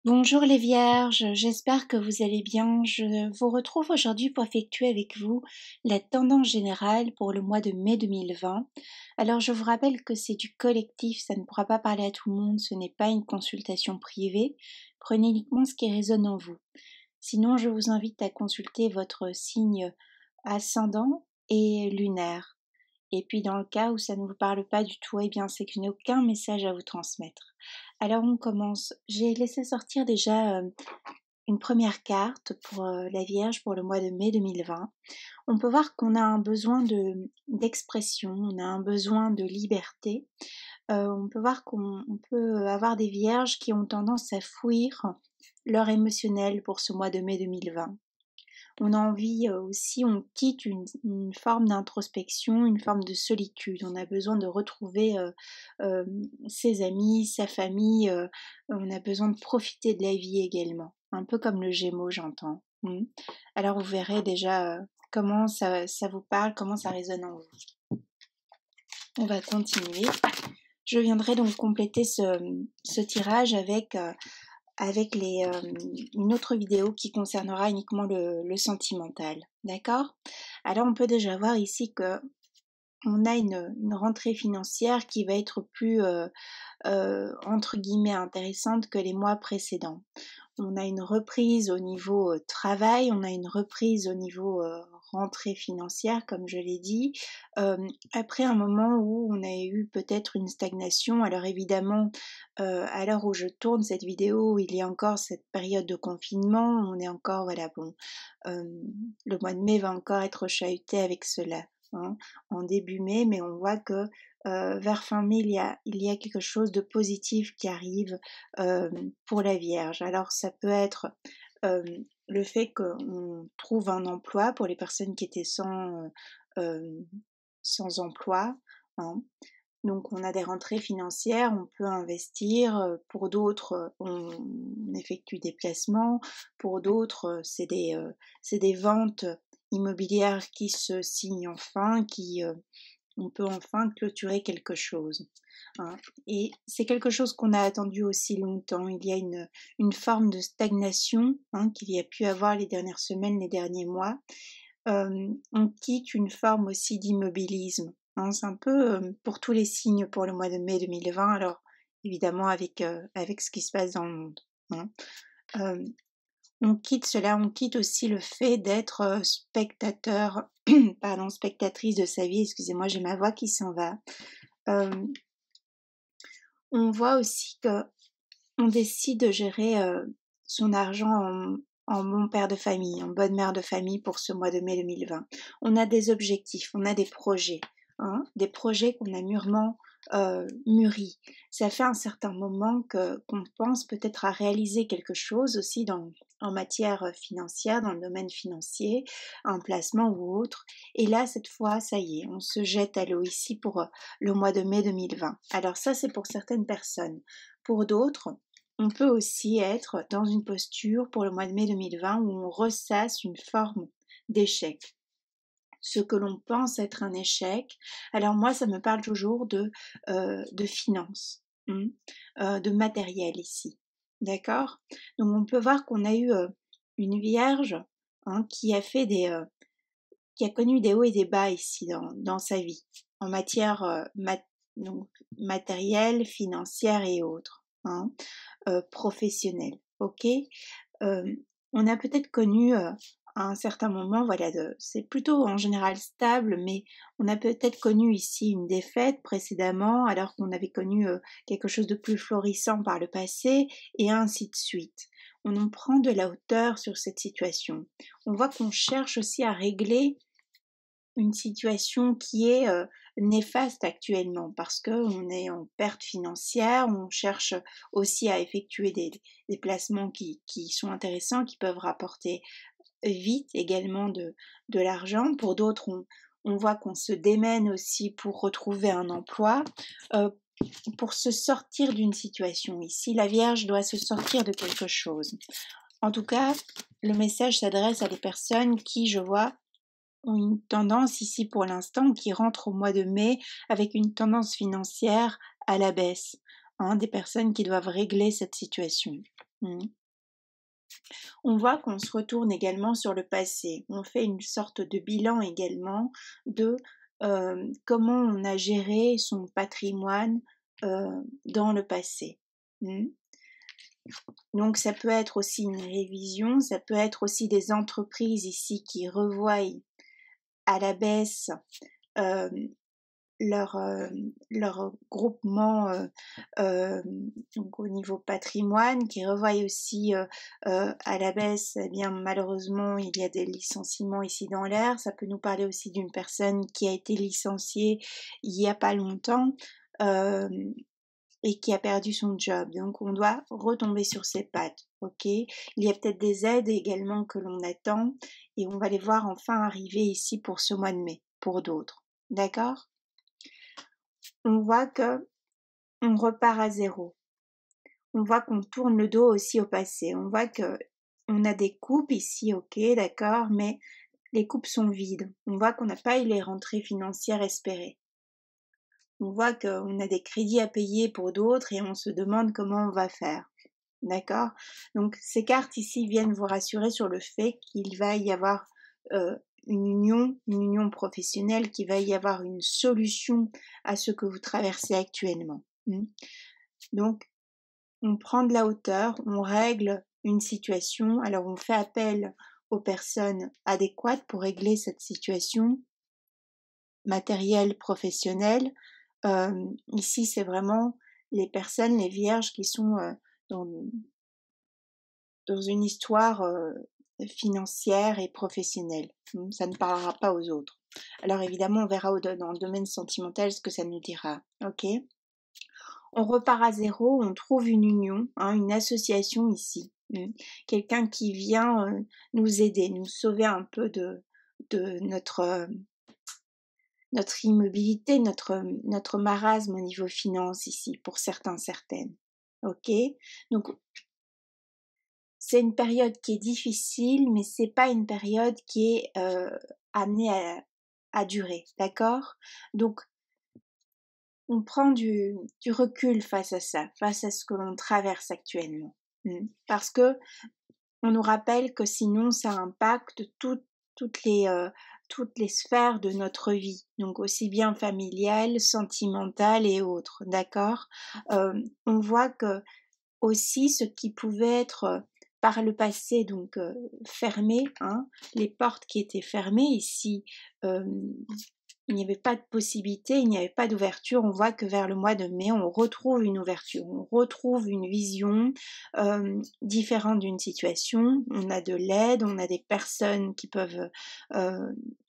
Bonjour les vierges, j'espère que vous allez bien. Je vous retrouve aujourd'hui pour effectuer avec vous la tendance générale pour le mois de mai 2020. Alors je vous rappelle que c'est du collectif, ça ne pourra pas parler à tout le monde, ce n'est pas une consultation privée. Prenez uniquement ce qui résonne en vous. Sinon, je vous invite à consulter votre signe ascendant et lunaire. Et puis dans le cas où ça ne vous parle pas du tout, eh bien c'est que je n'ai aucun message à vous transmettre. Alors on commence. J'ai laissé sortir déjà une première carte pour la Vierge pour le mois de mai 2020. On peut voir qu'on a un besoin d'expression, on a un besoin de liberté. On peut voir qu'on peut avoir des Vierges qui ont tendance à fuir leur émotionnel pour ce mois de mai 2020. On a envie aussi, on quitte une forme d'introspection, une forme de solitude. On a besoin de retrouver ses amis, sa famille. On a besoin de profiter de la vie également. Un peu comme le Gémeaux, j'entends. Alors vous verrez déjà comment ça vous parle, comment ça résonne en vous. On va continuer. Je viendrai donc compléter ce tirage avec une autre vidéo qui concernera uniquement le sentimental. D'accord? Alors on peut déjà voir ici que on a une rentrée financière qui va être plus entre guillemets intéressante que les mois précédents. On a une reprise au niveau travail, on a une reprise au niveau rentrée financière, comme je l'ai dit, après un moment où on a eu peut-être une stagnation. Alors évidemment, à l'heure où je tourne cette vidéo, il y a encore cette période de confinement, on est encore, voilà, bon, le mois de mai va encore être chahuté avec cela, hein, en début mai, mais on voit que vers fin mai, il y a quelque chose de positif qui arrive pour la Vierge. Alors ça peut être le fait qu'on trouve un emploi pour les personnes qui étaient sans emploi, hein. Donc on a des rentrées financières, on peut investir. Pour d'autres, on effectue des placements. Pour d'autres, c'est des ventes immobilières qui se signent enfin, on peut enfin clôturer quelque chose, hein. Et c'est quelque chose qu'on a attendu aussi longtemps. Il y a une forme de stagnation, hein, qu'il y a pu avoir les dernières semaines, les derniers mois. On quitte une forme aussi d'immobilisme, hein. C'est un peu pour tous les signes pour le mois de mai 2020, alors évidemment avec ce qui se passe dans le monde, hein. On quitte cela, on quitte aussi le fait d'être spectateur, pardon, spectatrice de sa vie. Excusez-moi, j'ai ma voix qui s'en va. On voit aussi que on décide de gérer son argent en bon père de famille, en bonne mère de famille pour ce mois de mai 2020. On a des objectifs, on a des projets, hein, des projets qu'on a mûrement mûris. Ça fait un certain moment qu'on pense peut-être à réaliser quelque chose aussi en matière financière, dans le domaine financier, un placement ou autre. Et là, cette fois, ça y est, on se jette à l'eau ici pour le mois de mai 2020. Alors ça, c'est pour certaines personnes. Pour d'autres, on peut aussi être dans une posture pour le mois de mai 2020 où on ressasse une forme d'échec. Ce que l'on pense être un échec. Alors moi, ça me parle toujours de finances, de matériel ici. D'accord? Donc on peut voir qu'on a eu une vierge, hein, qui a connu des hauts et des bas ici dans sa vie, en matière donc, matérielle, financière et autres, hein, professionnelle. Ok? On a peut-être connu à un certain moment, voilà, c'est plutôt en général stable, mais on a peut-être connu ici une défaite précédemment, alors qu'on avait connu quelque chose de plus florissant par le passé, et ainsi de suite. On en prend de la hauteur sur cette situation. On voit qu'on cherche aussi à régler une situation qui est néfaste actuellement parce qu'on est en perte financière, on cherche aussi à effectuer des placements qui sont intéressants, qui peuvent rapporter vite également de l'argent. Pour d'autres, on voit qu'on se démène aussi pour retrouver un emploi, pour se sortir d'une situation. Ici, la Vierge doit se sortir de quelque chose. En tout cas, le message s'adresse à des personnes qui, je vois, ont une tendance ici pour l'instant, qui rentrent au mois de mai avec une tendance financière à la baisse, hein, des personnes qui doivent régler cette situation. Mmh. On voit qu'on se retourne également sur le passé. On fait une sorte de bilan également de comment on a géré son patrimoine dans le passé. Mmh. Donc ça peut être aussi une révision, ça peut être aussi des entreprises ici qui revoient à la baisse euh, leur groupement donc au niveau patrimoine, qui revoient aussi à la baisse, eh bien malheureusement il y a des licenciements ici dans l'air. Ça peut nous parler aussi d'une personne qui a été licenciée il y a pas longtemps euh, et qui a perdu son job. Donc on doit retomber sur ses pattes, ok? Il y a peut-être des aides également que l'on attend et on va les voir enfin arriver ici pour ce mois de mai, pour d'autres. D'accord? On voit que on repart à zéro. On voit qu'on tourne le dos aussi au passé. On voit que on a des coupes ici, ok, d'accord, mais les coupes sont vides. On voit qu'on n'a pas eu les rentrées financières espérées. On voit qu'on a des crédits à payer pour d'autres et on se demande comment on va faire. D'accord? Donc ces cartes ici viennent vous rassurer sur le fait qu'il va y avoir une union professionnelle, qu'il va y avoir une solution à ce que vous traversez actuellement. Donc on prend de la hauteur, on règle une situation, alors on fait appel aux personnes adéquates pour régler cette situation matérielle, professionnelle. Ici, c'est vraiment les personnes, les vierges qui sont dans, dans une histoire financière et professionnelle. Ça ne parlera pas aux autres. Alors évidemment, on verra dans le domaine sentimental ce que ça nous dira. Ok? On repart à zéro, on trouve une union, une association ici. Quelqu'un qui vient nous aider, nous sauver un peu de notre immobilité, notre marasme au niveau finance ici, pour certains, certaines. Ok? Donc, c'est une période qui est difficile, mais c'est pas une période qui est amenée à durer, d'accord? Donc, on prend du recul face à ça, face à ce que l'on traverse actuellement. Parce que on nous rappelle que sinon ça impacte toutes les sphères de notre vie, donc aussi bien familiale, sentimentale et autres, d'accord? On voit que aussi ce qui pouvait être par le passé donc fermé, les portes qui étaient fermées ici, il n'y avait pas de possibilité, il n'y avait pas d'ouverture. On voit que vers le mois de mai, on retrouve une ouverture, on retrouve une vision différente d'une situation. On a de l'aide, on a des personnes qui peuvent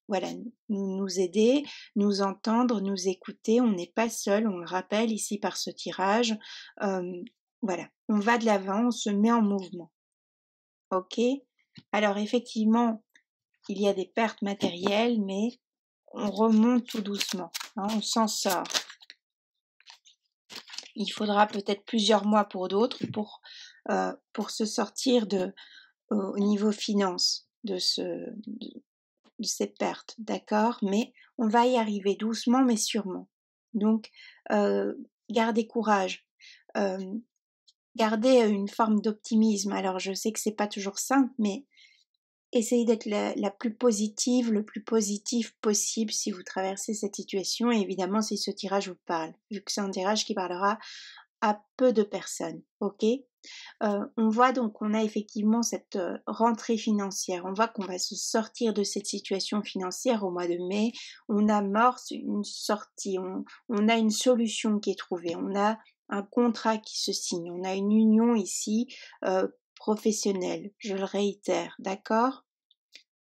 voilà, nous aider, nous entendre, nous écouter. On n'est pas seul, on le rappelle ici par ce tirage. Voilà, on va de l'avant, on se met en mouvement. Ok? Alors effectivement, il y a des pertes matérielles, mais on remonte tout doucement, on s'en sort. Il faudra peut-être plusieurs mois pour d'autres pour se sortir au niveau finance de ces pertes, d'accord? Mais on va y arriver doucement mais sûrement. Donc, gardez courage, gardez une forme d'optimisme. Alors, je sais que c'est pas toujours simple, mais essayez d'être la plus positive, le plus positif possible si vous traversez cette situation et évidemment si ce tirage vous parle, vu que c'est un tirage qui parlera à peu de personnes, ok? On voit donc qu'on a effectivement cette rentrée financière, on voit qu'on va se sortir de cette situation financière au mois de mai, on amorce une sortie, on a une solution qui est trouvée, on a un contrat qui se signe, on a une union ici professionnelle, je le réitère, d'accord?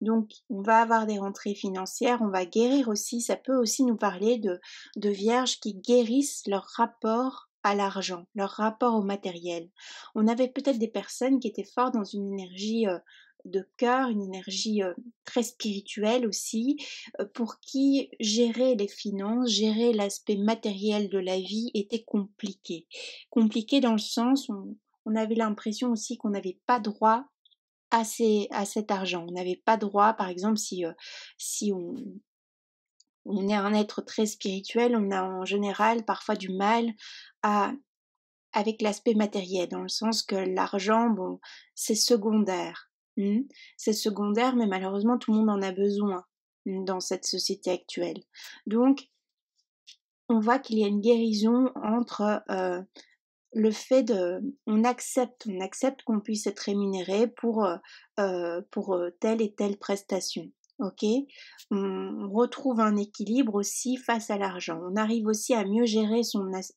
Donc, on va avoir des rentrées financières, on va guérir aussi, ça peut aussi nous parler de vierges qui guérissent leur rapport à l'argent, leur rapport au matériel. On avait peut-être des personnes qui étaient fortes dans une énergie de cœur, une énergie très spirituelle aussi, pour qui gérer les finances, gérer l'aspect matériel de la vie était compliqué. Compliqué dans le sens où on avait l'impression aussi qu'on n'avait pas droit à cet argent. On n'avait pas droit, par exemple, si on est un être très spirituel, on a en général parfois du mal à avec l'aspect matériel, dans le sens que l'argent, bon, c'est secondaire. C'est secondaire, mais malheureusement, tout le monde en a besoin dans cette société actuelle. Donc, on voit qu'il y a une guérison entre le fait on accepte qu'on puisse être rémunéré pour telle et telle prestation. Ok, on retrouve un équilibre aussi face à l'argent. On arrive aussi à mieux gérer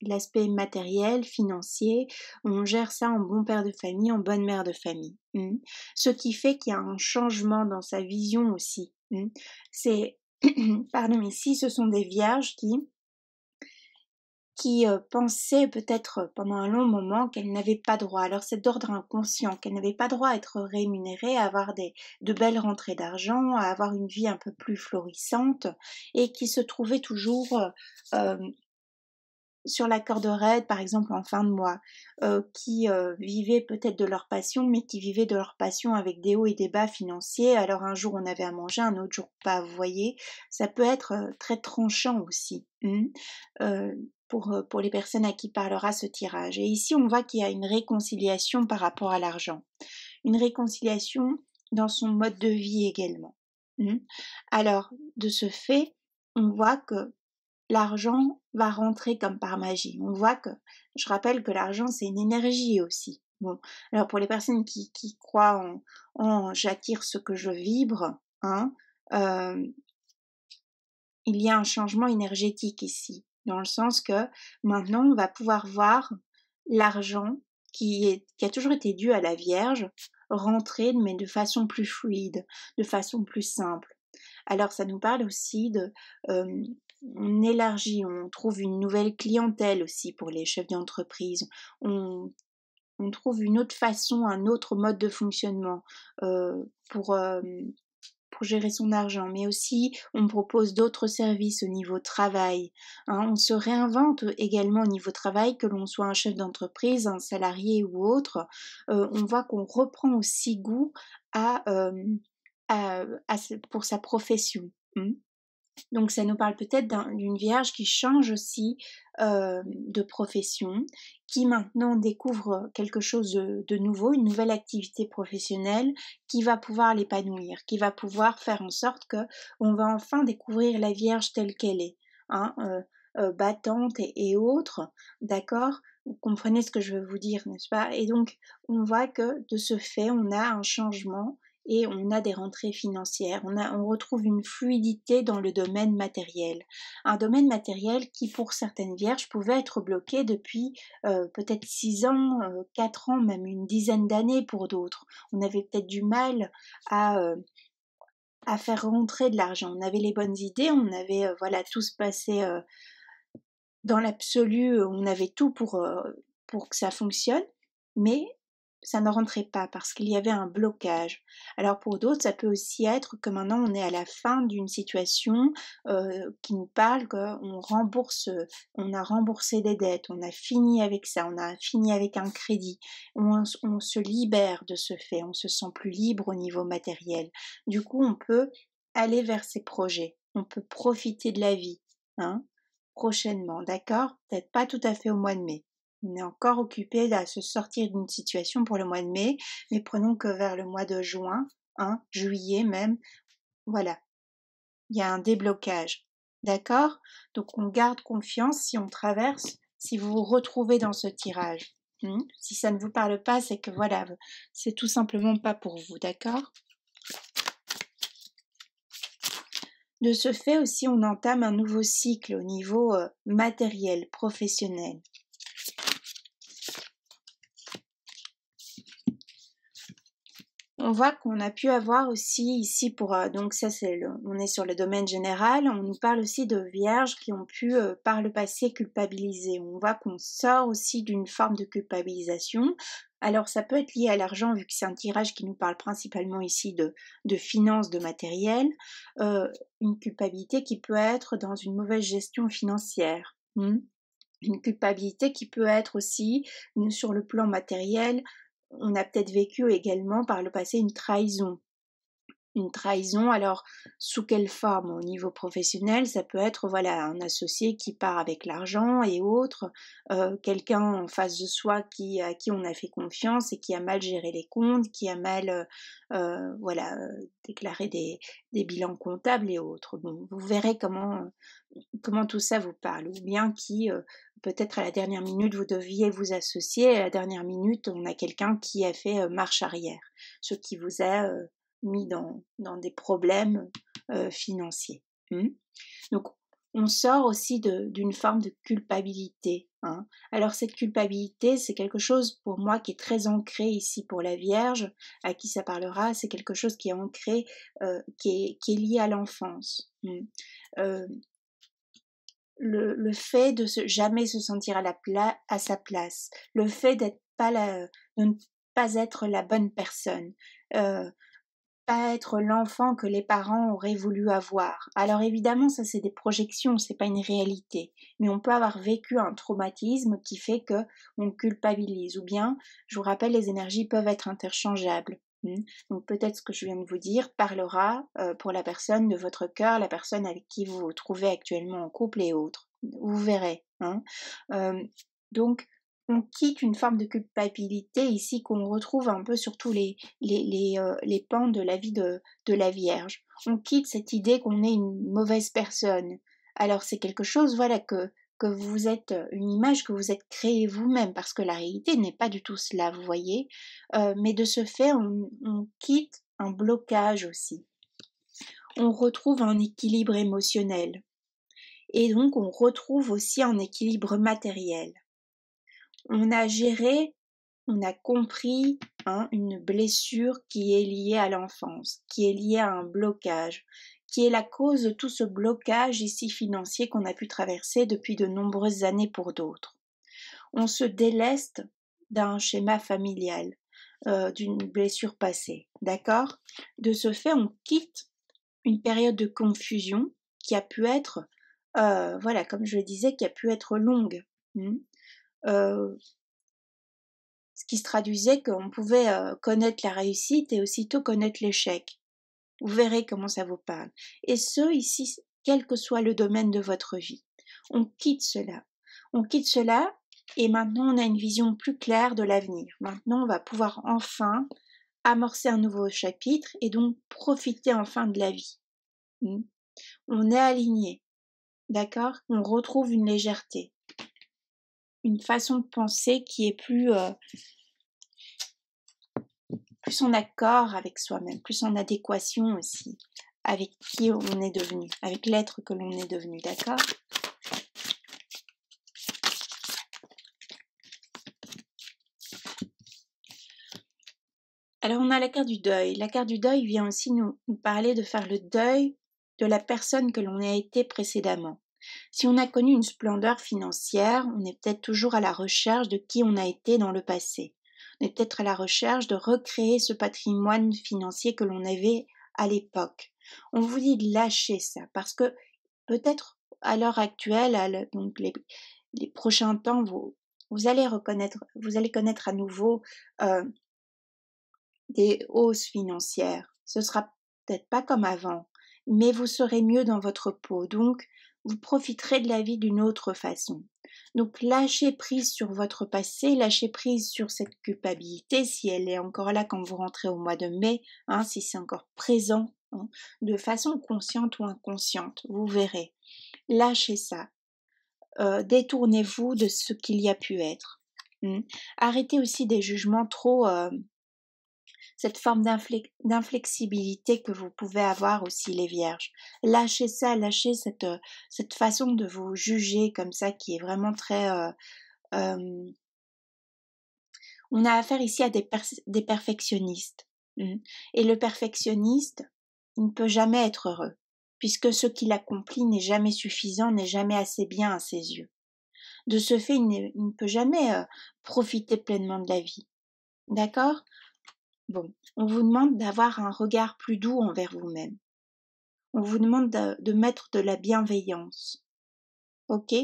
l'aspect matériel, financier. On gère ça en bon père de famille, en bonne mère de famille. Ce qui fait qu'il y a un changement dans sa vision aussi. C'est, pardon, ici, ce sont des vierges qui pensaient peut-être pendant un long moment qu'elles n'avaient pas droit. Alors c'est d'ordre inconscient, qu'elles n'avaient pas droit à être rémunérées, à avoir de belles rentrées d'argent, à avoir une vie un peu plus florissante, et qui se trouvaient toujours euh, sur la corde raide, par exemple en fin de mois, qui vivaient peut-être de leur passion, mais qui vivaient de leur passion avec des hauts et des bas financiers. Alors un jour on avait à manger, un autre jour pas, vous voyez. Ça peut être très tranchant aussi pour les personnes à qui parlera ce tirage. Et ici on voit qu'il y a une réconciliation par rapport à l'argent. Une réconciliation dans son mode de vie également. Alors, de ce fait, on voit que l'argent va rentrer comme par magie. On voit que, je rappelle que l'argent c'est une énergie aussi. Bon, alors pour les personnes qui croient en j'attire ce que je vibre, il y a un changement énergétique ici, dans le sens que maintenant on va pouvoir voir l'argent qui a toujours été dû à la Vierge rentrer, mais de façon plus fluide, de façon plus simple. Alors ça nous parle aussi on élargit, on trouve une nouvelle clientèle aussi pour les chefs d'entreprise. On, on trouve une autre façon, un autre mode de fonctionnement euh, pour, euh, pour gérer son argent, mais aussi on propose d'autres services au niveau travail. On se réinvente également au niveau travail, que l'on soit un chef d'entreprise, un salarié ou autre. On voit qu'on reprend aussi goût à, pour sa profession. Donc ça nous parle peut-être d'une vierge qui change aussi de profession, qui maintenant découvre quelque chose de nouveau, une nouvelle activité professionnelle qui va pouvoir l'épanouir, qui va pouvoir faire en sorte que on va enfin découvrir la vierge telle qu'elle est, battante et autres, d'accord? Vous comprenez ce que je veux vous dire, n'est-ce pas? Et donc on voit que de ce fait, on a un changement et on a des rentrées financières, on retrouve une fluidité dans le domaine matériel. Un domaine matériel qui, pour certaines vierges, pouvait être bloqué depuis peut-être 6 ans, 4 ans, même une dizaine d'années pour d'autres. On avait peut-être du mal à faire rentrer de l'argent. On avait les bonnes idées, on avait voilà tout se passait dans l'absolu, on avait tout pour que ça fonctionne, mais ça ne rentrait pas parce qu'il y avait un blocage. Alors pour d'autres, ça peut aussi être que maintenant on est à la fin d'une situation qui nous parle on a remboursé des dettes, on a fini avec ça, on a fini avec un crédit. On se libère de ce fait, on se sent plus libre au niveau matériel. Du coup, on peut aller vers ses projets, on peut profiter de la vie, prochainement, d'accord? Peut-être pas tout à fait au mois de mai. On est encore occupé à se sortir d'une situation pour le mois de mai, mais prenons que vers le mois de juin, juillet même, voilà, il y a un déblocage, d'accord? Donc on garde confiance si on traverse, si vous vous retrouvez dans ce tirage. Si ça ne vous parle pas, c'est que voilà, c'est tout simplement pas pour vous, d'accord? De ce fait aussi, on entame un nouveau cycle au niveau matériel, professionnel. On voit qu'on a pu avoir aussi ici donc ça on est sur le domaine général, on nous parle aussi de vierges qui ont pu par le passé culpabiliser. On voit qu'on sort aussi d'une forme de culpabilisation. Alors ça peut être lié à l'argent vu que c'est un tirage qui nous parle principalement ici de finances, de matériel, une culpabilité qui peut être dans une mauvaise gestion financière. Une culpabilité qui peut être aussi sur le plan matériel. On a peut-être vécu également par le passé une trahison. Une trahison, alors sous quelle forme? Au niveau professionnel, ça peut être voilà un associé qui part avec l'argent et autres, quelqu'un en face de soi à qui on a fait confiance et qui a mal géré les comptes, qui a mal, voilà, déclaré des bilans comptables et autres. Bon, vous verrez comment tout ça vous parle, ou bien qui, peut-être à la dernière minute vous deviez vous associer, et à la dernière minute on a quelqu'un qui a fait, marche arrière, ce qui vous a, mis dans des problèmes, financiers. Mmh. Donc on sort aussi d'une forme de culpabilité, hein. Alors cette culpabilité, c'est quelque chose pour moi qui est très ancré ici pour la Vierge, à qui ça parlera, c'est quelque chose qui est ancré, qui est lié à l'enfance. Mmh. Heu, le fait de jamais se sentir à sa place, le fait de ne pas être la bonne personne, heu, pas être l'enfant que les parents auraient voulu avoir. Alors évidemment, ça c'est des projections, c'est pas une réalité. Mais on peut avoir vécu un traumatisme qui fait que on culpabilise. Ou bien, je vous rappelle, les énergies peuvent être interchangeables. Donc peut-être ce que je viens de vous dire parlera pour la personne de votre cœur, la personne avec qui vous vous trouvez actuellement en couple et autres. Vous verrez. Euh, donc on quitte une forme de culpabilité ici qu'on retrouve un peu sur tous les pans de la vie de la Vierge. On quitte cette idée qu'on est une mauvaise personne. Alors c'est quelque chose, voilà, que vous êtes une image que vous êtes créée vous-même, parce que la réalité n'est pas du tout cela, vous voyez. Mais de ce fait, on quitte un blocage aussi. On retrouve un équilibre émotionnel. Et donc on retrouve aussi un équilibre matériel. On a géré, on a compris une blessure qui est liée à l'enfance, qui est liée à un blocage, qui est la cause de tout ce blocage ici financier qu'on a pu traverser depuis de nombreuses années pour d'autres. On se déleste d'un schéma familial, d'une blessure passée, d'accord? De ce fait, on quitte une période de confusion qui a pu être, voilà, comme je le disais, qui a pu être longue. Euh, Ce qui se traduisait qu'on pouvait connaître la réussite et aussitôt connaître l'échec. Vous verrez comment ça vous parle. Et ce, ici, quel que soit le domaine de votre vie. On quitte cela. On quitte cela et maintenant on a une vision plus claire de l'avenir. Maintenant on va pouvoir enfin amorcer un nouveau chapitre et donc profiter enfin de la vie. On est aligné. D'accord? On retrouve une légèreté. Une façon de penser qui est plus en accord avec soi-même, plus en adéquation aussi avec qui on est devenu, avec l'être que l'on est devenu, d'accord? Alors on a la carte du deuil. La carte du deuil vient aussi nous parler de faire le deuil de la personne que l'on a été précédemment. Si on a connu une splendeur financière, on est peut-être toujours à la recherche de qui on a été dans le passé. On est peut-être à la recherche de recréer ce patrimoine financier que l'on avait à l'époque. On vous dit de lâcher ça parce que peut-être à l'heure actuelle, donc les prochains temps, vous allez connaître à nouveau des hausses financières. Ce sera peut-être pas comme avant, mais vous serez mieux dans votre peau. Donc, vous profiterez de la vie d'une autre façon. Donc, lâchez prise sur votre passé, lâchez prise sur cette culpabilité, si elle est encore là quand vous rentrez au mois de mai, si c'est encore présent, de façon consciente ou inconsciente, vous verrez. Lâchez ça. Détournez-vous de ce qu'il y a pu être. Arrêtez aussi des jugements trop cette forme d'inflexibilité que vous pouvez avoir aussi les vierges. Lâchez ça, lâchez cette façon de vous juger comme ça qui est vraiment très... on a affaire ici à des perfectionnistes. Et le perfectionniste, il ne peut jamais être heureux, puisque ce qu'il accomplit n'est jamais suffisant, n'est jamais assez bien à ses yeux. De ce fait, il ne peut jamais profiter pleinement de la vie. D'accord ? Bon, on vous demande d'avoir un regard plus doux envers vous-même. On vous demande de mettre de la bienveillance. Ok?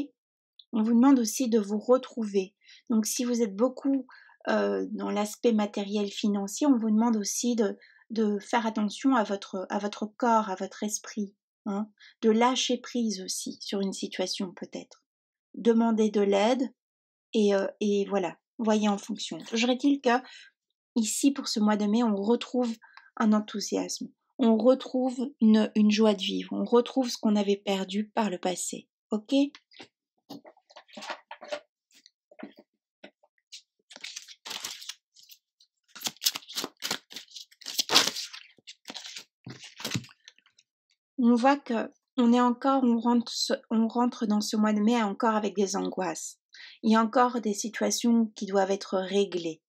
On vous demande aussi de vous retrouver. Donc si vous êtes beaucoup dans l'aspect matériel financier, on vous demande aussi de faire attention à votre corps, à votre esprit, hein, de lâcher prise aussi sur une situation peut-être. Demandez de l'aide et voilà, voyez en fonction. Toujours est-il que ici, pour ce mois de mai, on retrouve un enthousiasme, on retrouve une joie de vivre, on retrouve ce qu'on avait perdu par le passé. Ok? On voit que on rentre dans ce mois de mai encore avec des angoisses. Il y a encore des situations qui doivent être réglées.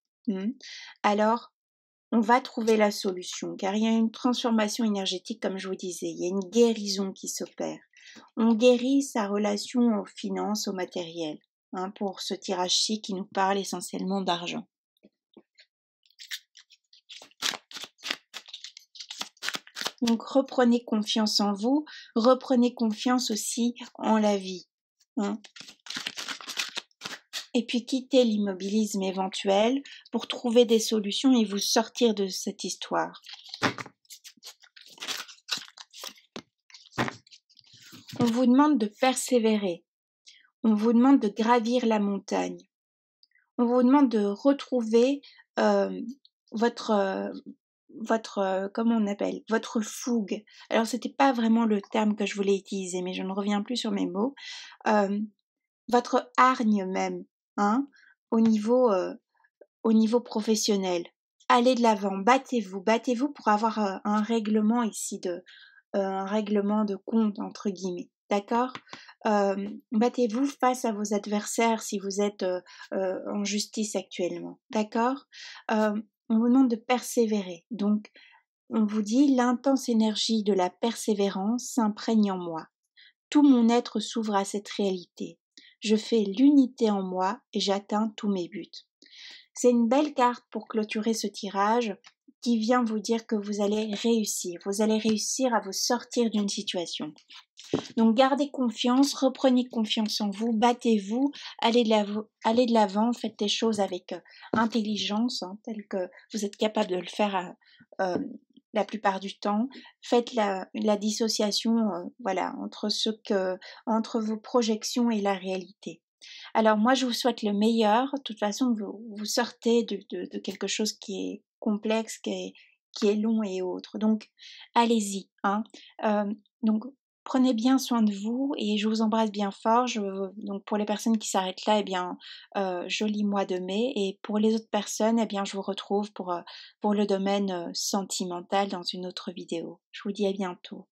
Alors, on va trouver la solution, car il y a une transformation énergétique, comme je vous disais, il y a une guérison qui s'opère. On guérit sa relation aux finances, au matériel, pour ce tirage-ci qui nous parle essentiellement d'argent. Donc reprenez confiance en vous, reprenez confiance aussi en la vie. Et puis quittez l'immobilisme éventuel pour trouver des solutions et vous sortir de cette histoire. On vous demande de persévérer. On vous demande de gravir la montagne. On vous demande de retrouver votre comment on appelle, votre fougue. Alors c'était pas vraiment le terme que je voulais utiliser, mais je ne reviens plus sur mes mots. Votre hargne même, au niveau professionnel. Allez de l'avant, battez-vous pour avoir un règlement ici un règlement de compte entre guillemets. D'accord? Battez-vous face à vos adversaires si vous êtes en justice actuellement. D'accord? On vous demande de persévérer. Donc, on vous dit l'intense énergie de la persévérance s'imprègne en moi. Tout mon être s'ouvre à cette réalité. Je fais l'unité en moi et j'atteins tous mes buts. C'est une belle carte pour clôturer ce tirage qui vient vous dire que vous allez réussir à vous sortir d'une situation. Donc gardez confiance, reprenez confiance en vous, battez-vous, allez de l'avant, faites des choses avec intelligence, tel que vous êtes capable de le faire la plupart du temps. Faites la dissociation entre vos projections et la réalité. Alors moi je vous souhaite le meilleur, de toute façon vous sortez de quelque chose qui est complexe, qui est long et autre, donc allez-y. Donc prenez bien soin de vous et je vous embrasse bien fort. Donc pour les personnes qui s'arrêtent là, joli mois de mai, et pour les autres personnes, je vous retrouve pour le domaine sentimental dans une autre vidéo. Je vous dis à bientôt.